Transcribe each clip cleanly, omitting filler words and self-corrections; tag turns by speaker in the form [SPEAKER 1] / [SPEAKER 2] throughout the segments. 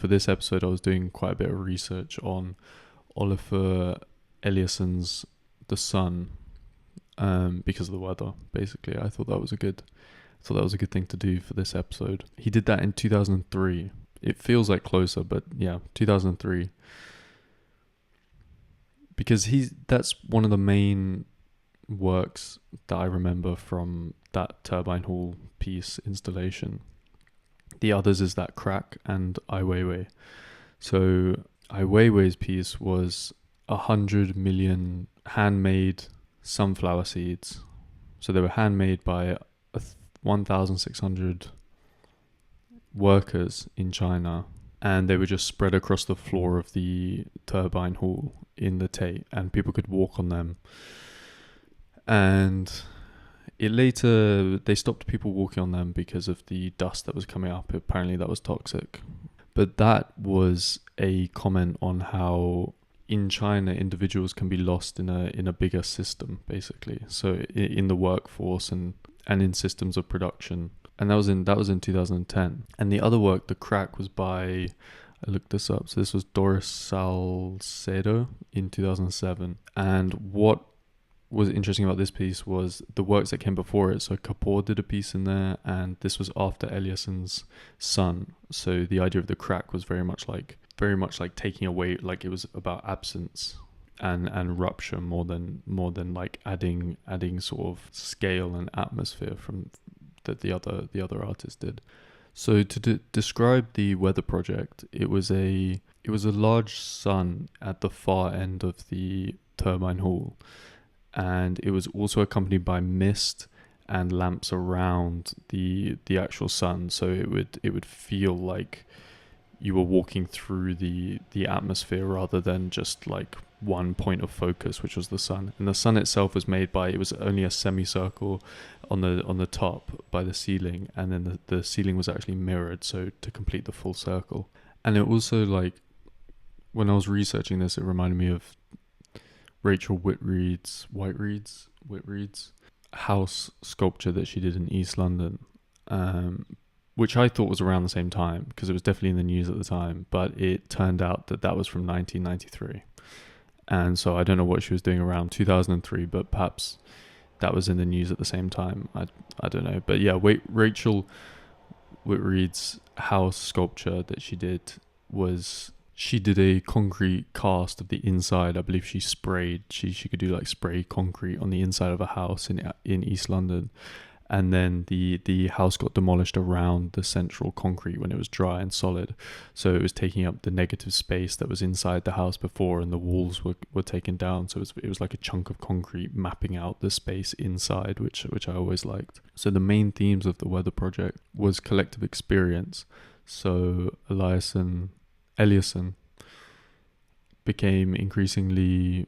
[SPEAKER 1] for this episode, I was doing quite a bit of research on Olafur Eliasson's The Sun, because of the weather. Basically, I thought that was a good thing to do for this episode. He did that in 2003. It feels like closer, but yeah, 2003. Because that's one of the main works that I remember from that turbine hall piece installation. The others is that crack and Ai Weiwei. So Ai Weiwei's piece was 100 million handmade sunflower seeds. So they were handmade by 1,600 workers in China, and they were just spread across the floor of the turbine hall in the Tate, and people could walk on them. And they stopped people walking on them because of the dust that was coming up. Apparently that was toxic. But that was a comment on how in China individuals can be lost in a bigger system, basically. So in the workforce and in systems of production. And that was in 2010. And the other work, The Crack, was by, I looked this up, so this was Doris Salcedo in 2007. And what was interesting about this piece was the works that came before it. So Kapoor did a piece in there, and this was after Eliasson's Sun. So the idea of The Crack was very much like taking away, like it was about absence and rupture more than like adding sort of scale and atmosphere from that the other artist did. So to describe the weather project, it was a large sun at the far end of the turbine hall, and it was also accompanied by mist and lamps around the actual sun. So it would feel like you were walking through the atmosphere rather than just like one point of focus, which was the sun. And the sun itself was it was only a semicircle on the top by the ceiling, and then the ceiling was actually mirrored, so to complete the full circle. And it also, like, when I was researching this, it reminded me of Rachel Whitread's house sculpture that she did in East London, which I thought was around the same time because it was definitely in the news at the time, but it turned out that was from 1993. And so I don't know what she was doing around 2003, but perhaps that was in the news at the same time. I don't know. But yeah, Rachel Whitread's house sculpture that she did a concrete cast of the inside. I believe she could do like spray concrete on the inside of a house in East London. And then the house got demolished around the central concrete when it was dry and solid. So it was taking up the negative space that was inside the house before, and the walls were taken down. So it was like a chunk of concrete mapping out the space inside, which I always liked. So the main themes of the weather project was collective experience. So Eliasson became increasingly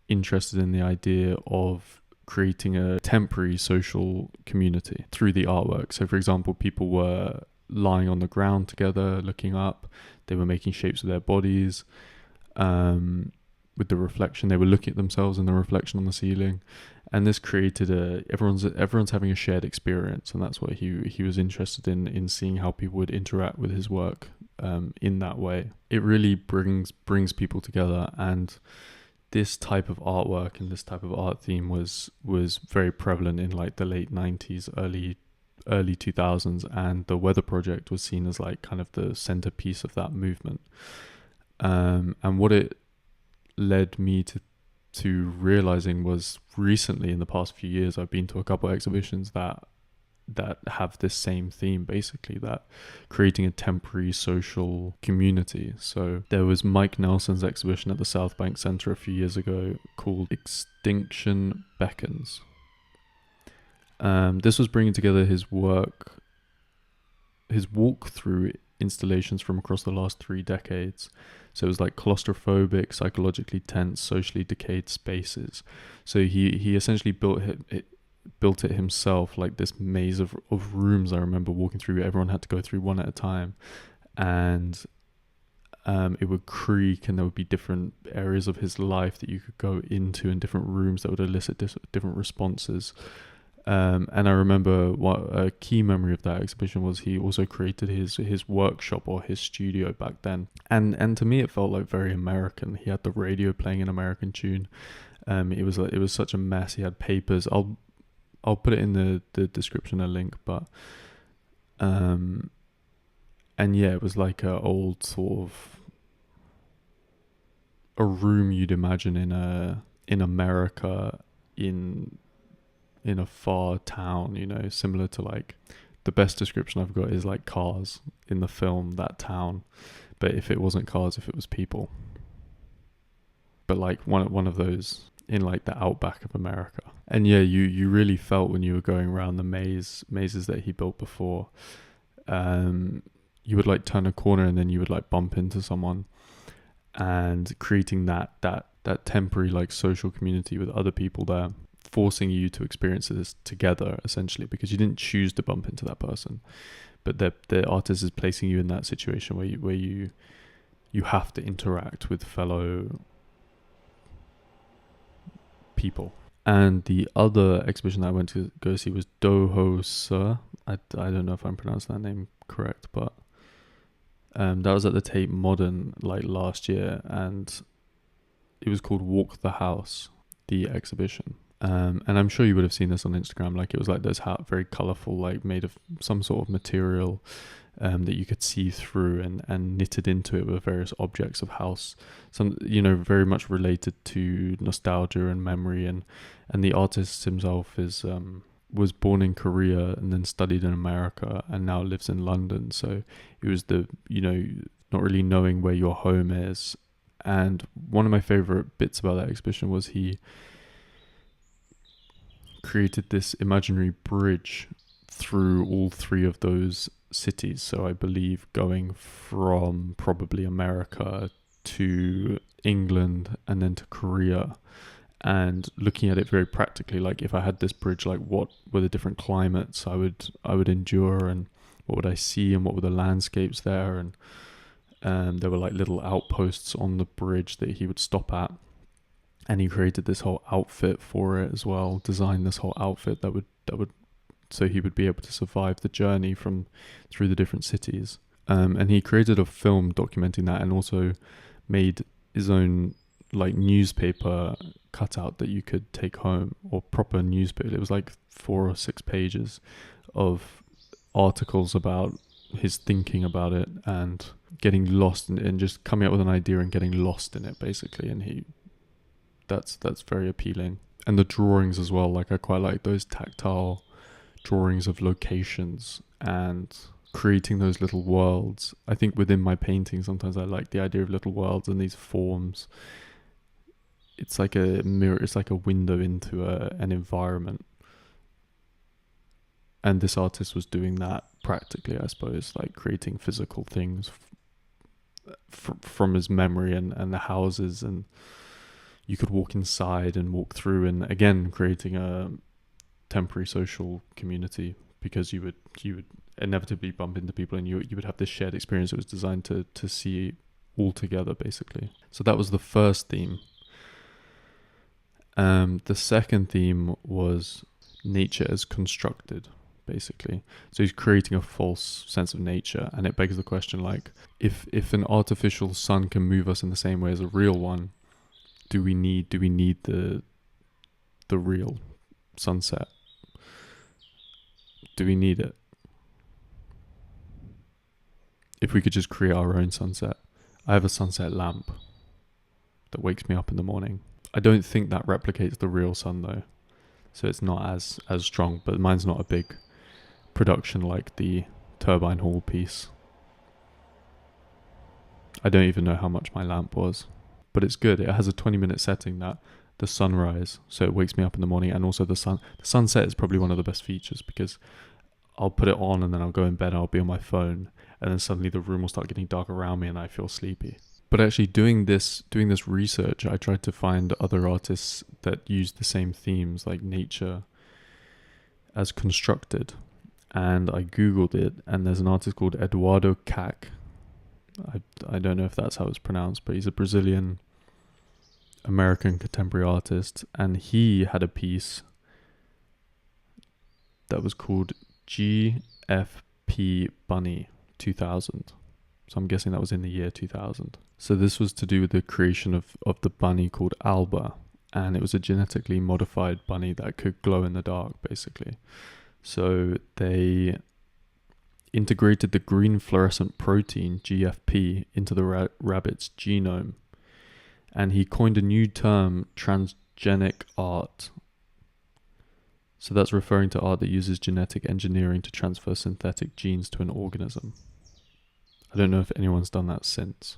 [SPEAKER 1] interested in the idea of creating a temporary social community through the artwork. So for example, people were lying on the ground together looking up, they were making shapes with their bodies, with the reflection they were looking at themselves in the reflection on the ceiling, and this created everyone's having a shared experience. And that's what he was interested in seeing how people would interact with his work in that way. It really brings people together, and this type of artwork and this type of art theme was very prevalent in like the late 90s, early 2000s, and the Weather Project was seen as like kind of the centerpiece of that movement. And what it led me to realizing was recently, in the past few years, I've been to a couple of exhibitions that have this same theme, basically, that creating a temporary social community. So there was Mike Nelson's exhibition at the South Bank Centre a few years ago called Extinction Beckons. This was bringing together his walk through installations from across the last 3 decades. So it was like claustrophobic, psychologically tense, socially decayed spaces. So he essentially built it himself, like this maze of rooms. I remember walking through, everyone had to go through one at a time, and it would creak, and there would be different areas of his life that you could go into in different rooms that would elicit different responses. And I remember what a key memory of that exhibition was he also created his workshop or his studio back then. And to me it felt like very American. He had the radio playing an American tune. It was such a mess. He had papers. I'll put it in the description, a link, but and yeah, it was like a old sort of a room you'd imagine in America in a far town, similar to like the best description I've got is like Cars in the film, that town. But if it wasn't cars, if it was people. But like one of those in like the outback of America. And yeah, you really felt when you were going around the mazes that he built before. You would like turn a corner and then you would like bump into someone, and creating that temporary like social community with other people there, forcing you to experience this together essentially, because you didn't choose to bump into that person, but the artist is placing you in that situation where you have to interact with fellow people. And the other exhibition that I went to go see was Doho Sir. I don't know if I'm pronouncing that name correct, but that was at the Tate Modern like last year, and it was called Walk the House, the exhibition. And I'm sure you would have seen this on Instagram. Like it was like those very colourful, like made of some sort of material that you could see through and knitted into it with various objects of house. Some, very much related to nostalgia and memory. And the artist himself was born in Korea and then studied in America and now lives in London. So it was not really knowing where your home is. And one of my favourite bits about that exhibition was he created this imaginary bridge through all three of those cities. So I believe going from probably America to England and then to Korea, and looking at it very practically, like if I had this bridge, like what were the different climates I would endure, and what would I see, and what were the landscapes there, and there were like little outposts on the bridge that he would stop at. And he created this whole outfit for it as well, designed this whole outfit that would so he would be able to survive the journey through the different cities. And he created a film documenting that, and also made his own like newspaper cutout that you could take home, or proper newspaper. It was like 4 or 6 pages of articles about his thinking about it and getting lost and just coming up with an idea and getting lost in it basically. And that's very appealing. And the drawings as well, like I quite like those tactile drawings of locations and creating those little worlds. I think within my painting sometimes I like the idea of little worlds and these forms. It's like a mirror, it's like a window into an environment. And this artist was doing that practically, I suppose, like creating physical things from his memory and the houses, and you could walk inside and walk through, and again creating a temporary social community, because you would inevitably bump into people, and you would have this shared experience that was designed to see all together basically. So that was the first theme. The second theme was nature as constructed basically. So he's creating a false sense of nature, and it begs the question, like if an artificial sun can move us in the same way as a real one, do we need the real sunset? Do we need it? If we could just create our own sunset. I have a sunset lamp that wakes me up in the morning. I don't think that replicates the real sun though, so it's not as strong, but mine's not a big production like the Turbine Hall piece. I don't even know how much my lamp was, but it's good. It has a 20-minute setting, that the sunrise, so it wakes me up in the morning, and also the sunset is probably one of the best features, because I'll put it on and then I'll go in bed and I'll be on my phone, and then suddenly the room will start getting dark around me and I feel sleepy. But actually doing this research, I tried to find other artists that used the same themes, like nature as constructed, and I googled it, and there's an artist called Eduardo Cac. I don't know if that's how it's pronounced, but he's a Brazilian American contemporary artist, and he had a piece that was called GFP Bunny 2000. So I'm guessing that was in the year 2000. So this was to do with the creation of the bunny called Alba. And it was a genetically modified bunny that could glow in the dark, basically. So they integrated the green fluorescent protein, GFP, into the rabbit's genome. And he coined a new term, transgenic art. So that's referring to art that uses genetic engineering to transfer synthetic genes to an organism. I don't know if anyone's done that since.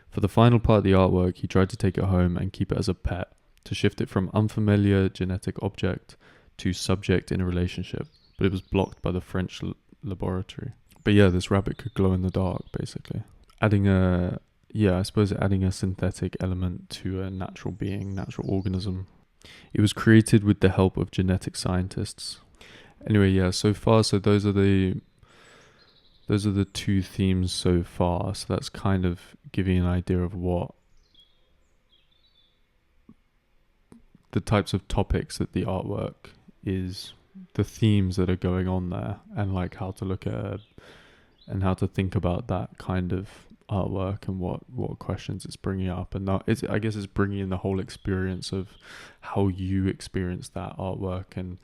[SPEAKER 1] For the final part of the artwork, he tried to take it home and keep it as a pet, to shift it from unfamiliar genetic object to subject in a relationship, but it was blocked by the French laboratory. But yeah, this rabbit could glow in the dark, basically. Adding a synthetic element to a natural being, natural organism. It was created with the help of genetic scientists. Anyway, yeah, so far, so those are the two themes so far. So that's kind of giving an idea of what the types of topics that the artwork is, the themes that are going on there, and like how to look at and how to think about that kind of artwork and what questions it's bringing up. And that I guess it's bringing in the whole experience of how you experience that artwork, and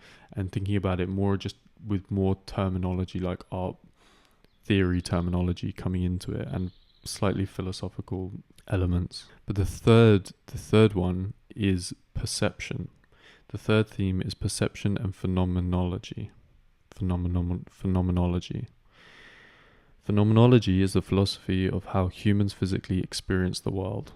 [SPEAKER 1] thinking about it more just with more terminology, like art theory terminology coming into it, and slightly philosophical elements. But the third one is perception. The third theme is perception and phenomenology. Phenomenology. Phenomenology is the philosophy of how humans physically experience the world.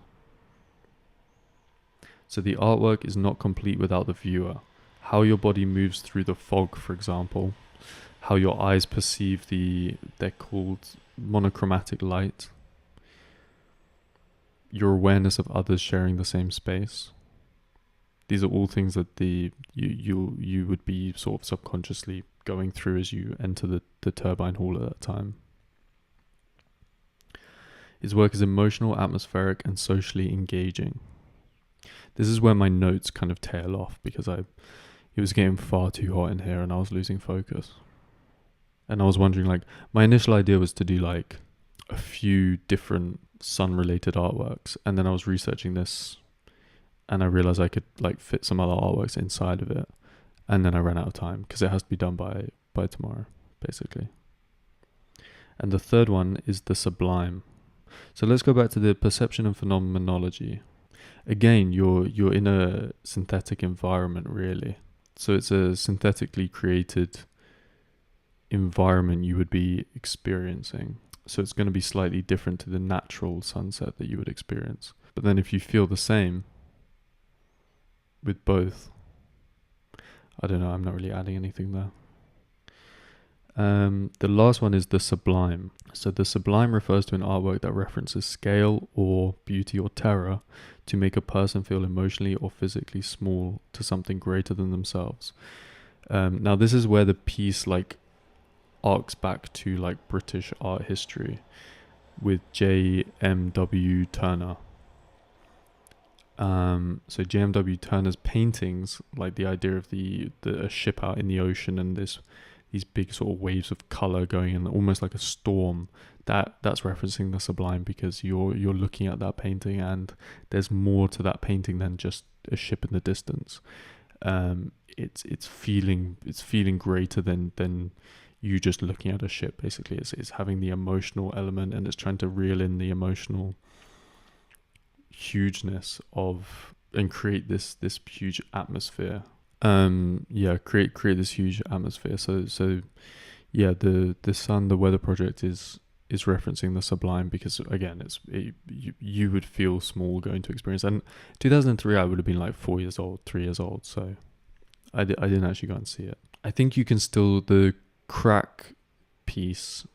[SPEAKER 1] So the artwork is not complete without the viewer. How your body moves through the fog, for example. How your eyes perceive they're called monochromatic light. Your awareness of others sharing the same space. These are all things that you would be sort of subconsciously going through as you enter the turbine hall at that time. His work is emotional, atmospheric, and socially engaging. This is where my notes kind of tail off, because it was getting far too hot in here and I was losing focus. And I was wondering, like, my initial idea was to do like a few different sun-related artworks, and then I was researching this and I realized I could like fit some other artworks inside of it, and then I ran out of time because it has to be done by tomorrow, basically. And the third one is the sublime. So let's go back to the perception and phenomenology. Again, you're in a synthetic environment, really. So it's a synthetically created environment you would be experiencing. So it's going to be slightly different to the natural sunset that you would experience. But then if you feel the same with both, I don't know, I'm not really adding anything there. The last one is the sublime. So the sublime refers to an artwork that references scale or beauty or terror to make a person feel emotionally or physically small to something greater than themselves. Now this is where the piece like arcs back to like British art history with J.M.W. Turner. So J.M.W. Turner's paintings, like the idea of a ship out in the ocean and these big sort of waves of color going in, almost like a storm. That's referencing the sublime, because you're looking at that painting and there's more to that painting than just a ship in the distance. It's feeling greater than you just looking at a ship. Basically, it's having the emotional element, and it's trying to reel in the emotional hugeness of and create this huge atmosphere. Create this huge atmosphere. So yeah, the sun, the weather project is referencing the sublime, because again, you would feel small going to experience. And 2003, I would have been like 3 years old. So I didn't actually go and see it. I think you can still, the crack piece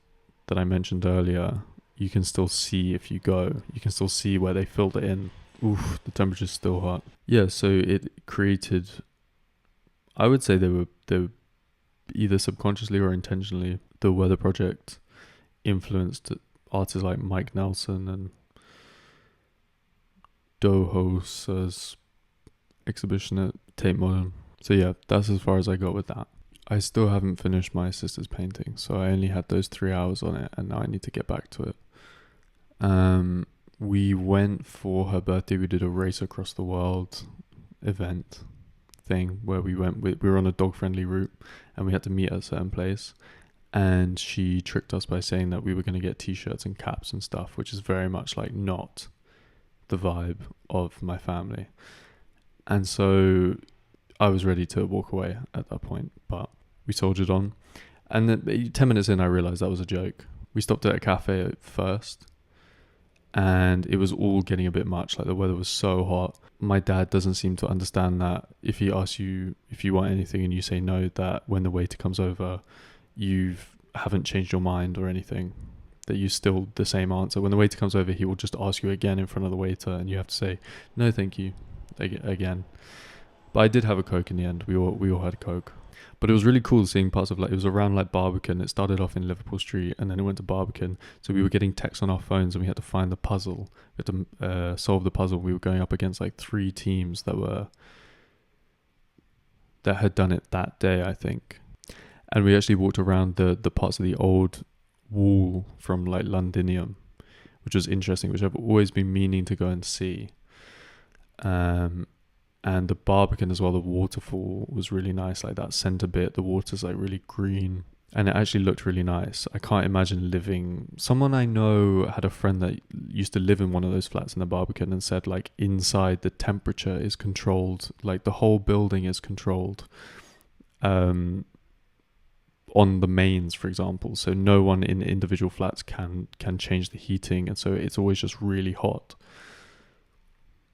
[SPEAKER 1] that I mentioned earlier, you can still see if you go. You can still see where they filled it in. Oof, the temperature's still hot. Yeah, so it created, I would say they were either subconsciously or intentionally, the weather project influenced artists like Mike Nelson and Dohosa's exhibition at Tate Modern. So yeah, that's as far as I got with that. I still haven't finished my sister's painting, so I only had those 3 hours on it, and now I need to get back to it. We went for her birthday. We did a race across the world event thing where we were on a dog friendly route, and we had to meet at a certain place. And she tricked us by saying that we were going to get t-shirts and caps and stuff, which is very much like not the vibe of my family. And so I was ready to walk away at that point, but we soldiered on. And then 10 minutes in, I realized that was a joke. We stopped at a cafe at first, and it was all getting a bit much. Like, the weather was so hot. My dad doesn't seem to understand that if he asks you if you want anything and you say no, that when the waiter comes over, you haven't changed your mind or anything, that you still the same answer. When the waiter comes over, he will just ask you again in front of the waiter, and you have to say no thank you again. But I did have a Coke in the end. We all had a Coke. But it was really cool seeing parts of, like, it was around like Barbican. It started off in Liverpool Street, and then it went to Barbican. So we were getting texts on our phones, and we had to find the puzzle. We had to solve the puzzle. We were going up against like 3 teams that had done it that day, I think. And we actually walked around the parts of the old wall from like Londinium, which was interesting, which I've always been meaning to go and see. And the Barbican as well, the waterfall was really nice. Like, that center bit, the water's like really green, and it actually looked really nice. I can't imagine living. Someone I know had a friend that used to live in one of those flats in the Barbican, and said like inside the temperature is controlled, like the whole building is controlled. On the mains, for example, so no one in individual flats can change the heating, and so it's always just really hot.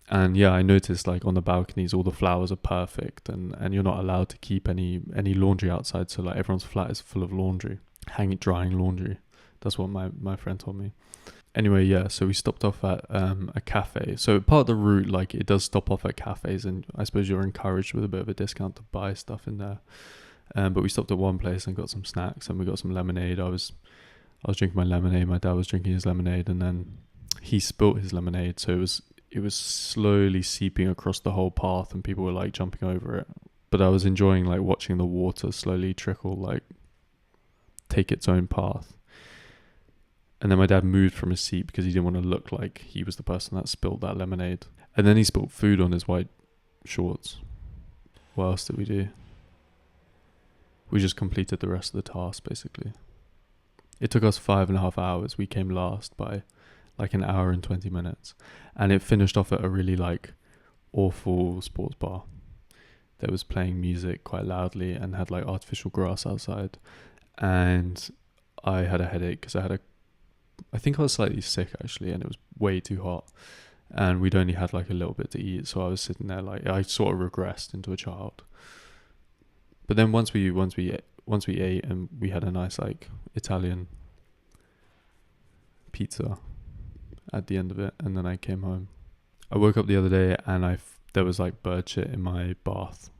[SPEAKER 1] And yeah, I noticed like on the balconies, all the flowers are perfect, and you're not allowed to keep any laundry outside. So like everyone's flat is full of laundry, drying laundry. That's what my friend told me. Anyway, yeah, so we stopped off at a cafe. So part of the route, like, it does stop off at cafes, and I suppose you're encouraged with a bit of a discount to buy stuff in there. But we stopped at one place and got some snacks, and we got some lemonade. I was drinking my lemonade. My dad was drinking his lemonade, and then he spilt his lemonade. So it was slowly seeping across the whole path, and people were like jumping over it. But I was enjoying like watching the water slowly trickle, like take its own path. And then my dad moved from his seat because he didn't want to look like he was the person that spilled that lemonade. And then he spilled food on his white shorts. What else did we do? We just completed the rest of the task, basically. It took us 5.5 hours. We came last by like an hour and 20 minutes. And it finished off at a really like awful sports bar that was playing music quite loudly and had like artificial grass outside. And I had a headache because I think I was slightly sick actually, and it was way too hot. And we'd only had like a little bit to eat. So I was sitting there like, I sort of regressed into a child. But then once we ate, and we had a nice like Italian pizza at the end of it, and then I came home. I woke up the other day and there was like bird shit in my bath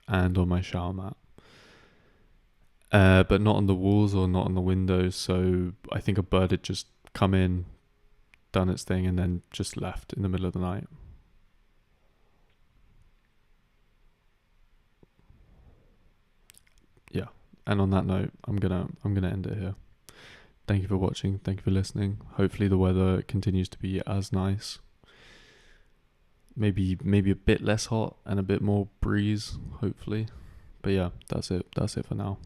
[SPEAKER 1] and on my shower mat, but not on the walls or not on the windows. So I think a bird had just come in, done its thing, and then just left in the middle of the night. Yeah. And on that note, I'm gonna end it here. Thank you for watching. Thank you for listening. Hopefully the weather continues to be as nice. Maybe a bit less hot and a bit more breeze, hopefully. But yeah, that's it. That's it for now.